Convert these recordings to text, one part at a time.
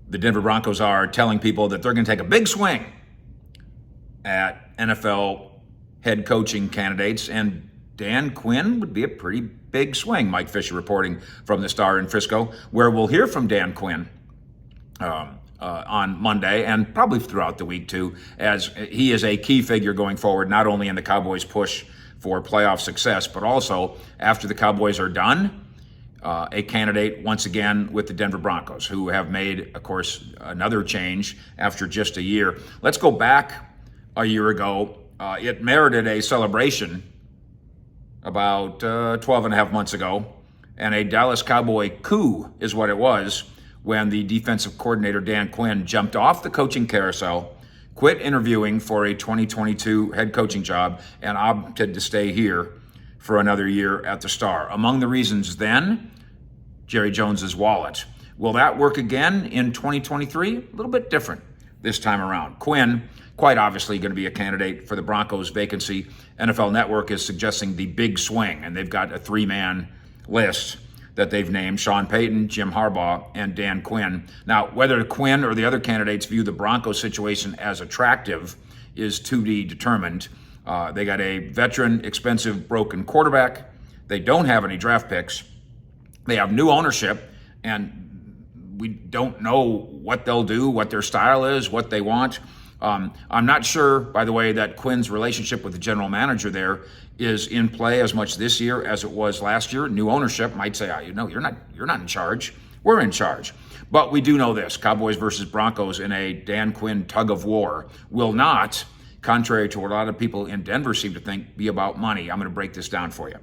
the Denver Broncos are telling people that they're going to take a big swing at NFL head coaching candidates, and Dan Quinn would be a pretty big swing. Mike Fisher reporting from the Star in Frisco, where we'll hear from Dan Quinn on Monday and probably throughout the week too, as he is a key figure going forward, not only in the Cowboys' push for playoff success, but also after the Cowboys are done, a candidate once again with the Denver Broncos, who have made, of course, another change after just a year. Let's go back a year ago. It merited a celebration about 12 and a half months ago, and a Dallas Cowboy coup is what it was when the defensive coordinator Dan Quinn jumped off the coaching carousel, quit interviewing for a 2022 head coaching job, and opted to stay here for another year at the Star. Among the reasons then, Jerry Jones's wallet. Will that work again in 2023? A little bit different this time around. Quinn, quite obviously going to be a candidate for the Broncos vacancy. NFL Network is suggesting the big swing, and they've got a three-man list that they've named: Sean Payton, Jim Harbaugh, and Dan Quinn. Now, whether Quinn or the other candidates view the Broncos situation as attractive is to be determined. They got a veteran, expensive, broken quarterback. They don't have any draft picks. They have new ownership, and we don't know what they'll do, what their style is, what they want. I'm not sure, by the way, that Quinn's relationship with the general manager there is in play as much this year as it was last year. New ownership might say, you're not in charge. We're in charge. But we do know this: Cowboys versus Broncos in a Dan Quinn tug-of-war will not, contrary to what a lot of people in Denver seem to think, be about money. I'm going to break this down for you.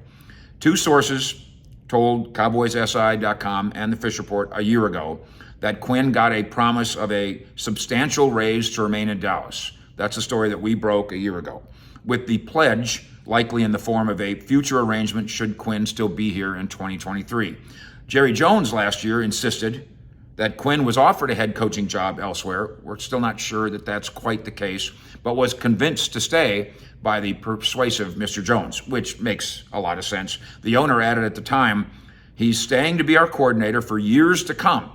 Two sources told CowboysSI.com and the Fish Report a year ago that Quinn got a promise of a substantial raise to remain in Dallas. That's a story that we broke a year ago, with the pledge likely in the form of a future arrangement should Quinn still be here in 2023. Jerry Jones last year insisted that Quinn was offered a head coaching job elsewhere. We're still not sure that that's quite the case, but was convinced to stay by the persuasive Mr. Jones, which makes a lot of sense. The owner added at the time, he's staying to be our coordinator for years to come.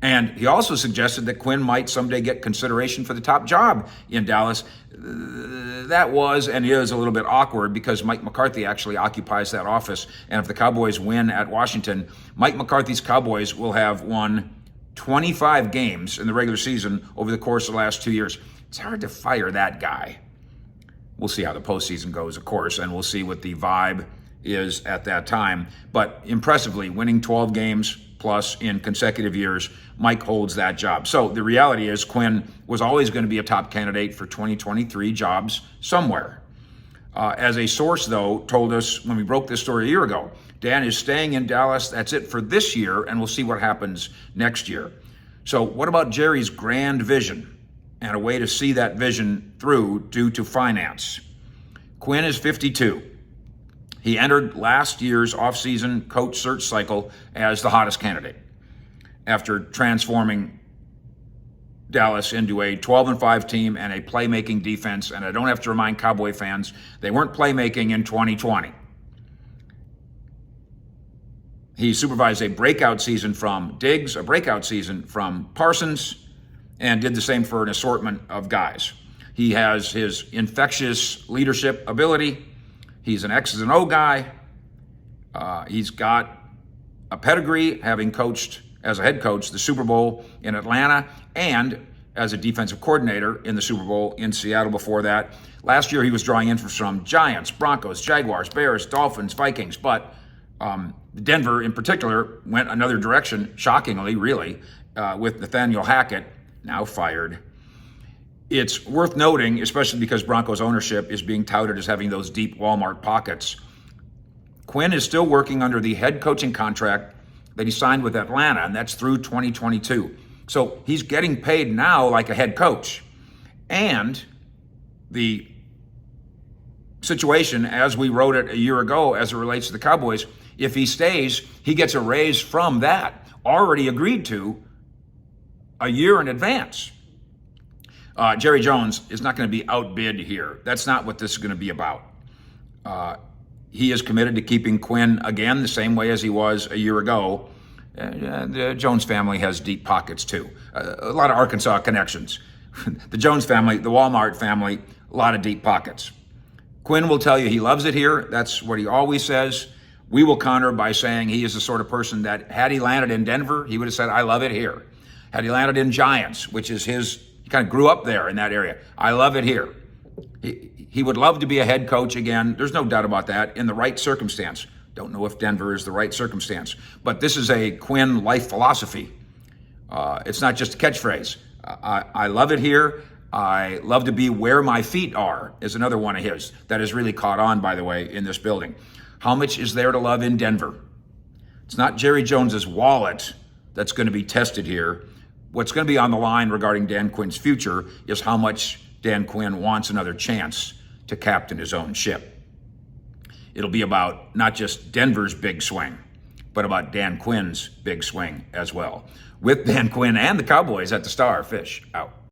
And he also suggested that Quinn might someday get consideration for the top job in Dallas. That was and is a little bit awkward because Mike McCarthy actually occupies that office. And if the Cowboys win at Washington, Mike McCarthy's Cowboys will have won 25 games in the regular season over the course of the last 2 years. It's hard to fire that guy. We'll see how the postseason goes, of course, and we'll see what the vibe is at that time. But impressively, winning 12 games plus in consecutive years, Mike holds that job. So the reality is Quinn was always going to be a top candidate for 2023 jobs somewhere. As a source, though, told us when we broke this story a year ago, Dan is staying in Dallas. That's it for this year, and we'll see what happens next year. So what about Jerry's grand vision and a way to see that vision through due to finance? Quinn is 52. He entered last year's offseason coach search cycle as the hottest candidate after transforming Dallas into a 12-5 team and a playmaking defense. And I don't have to remind Cowboy fans, they weren't playmaking in 2020. He supervised a breakout season from Diggs, a breakout season from Parsons, and did the same for an assortment of guys. He has his infectious leadership ability. He's an X's and O guy. He's got a pedigree, having coached as a head coach the Super Bowl in Atlanta and as a defensive coordinator in the Super Bowl in Seattle before that. Last year, he was drawing interest from Giants, Broncos, Jaguars, Bears, Dolphins, Vikings, but Denver in particular went another direction, shockingly, really, with Nathaniel Hackett, now fired. It's worth noting, especially because Broncos ownership is being touted as having those deep Walmart pockets. Quinn is still working under the head coaching contract that he signed with Atlanta, and that's through 2022. So he's getting paid now like a head coach. And the situation, as we wrote it a year ago, as it relates to the Cowboys, if he stays, he gets a raise from that, already agreed to a year in advance. Jerry Jones is not going to be outbid here. That's not what this is going to be about. He is committed to keeping Quinn again the same way as he was a year ago. The Jones family has deep pockets too. A lot of Arkansas connections. The Jones family, the Walmart family, a lot of deep pockets. Quinn will tell you he loves it here. That's what he always says. We will counter by saying he is the sort of person that had he landed in Denver, he would have said, I love it here. Had he landed in Giants, which is he kind of grew up there in that area, I love it here. He would love to be a head coach again. There's no doubt about that, in the right circumstance. Don't know if Denver is the right circumstance. But this is a Quinn life philosophy. It's not just a catchphrase. I love it here. I love to be where my feet are is another one of his that has really caught on, by the way, in this building. How much is there to love in Denver? It's not Jerry Jones's wallet that's going to be tested here. What's going to be on the line regarding Dan Quinn's future is how much Dan Quinn wants another chance to captain his own ship. It'll be about not just Denver's big swing, but about Dan Quinn's big swing as well. With Dan Quinn and the Cowboys at the Star, Fish out.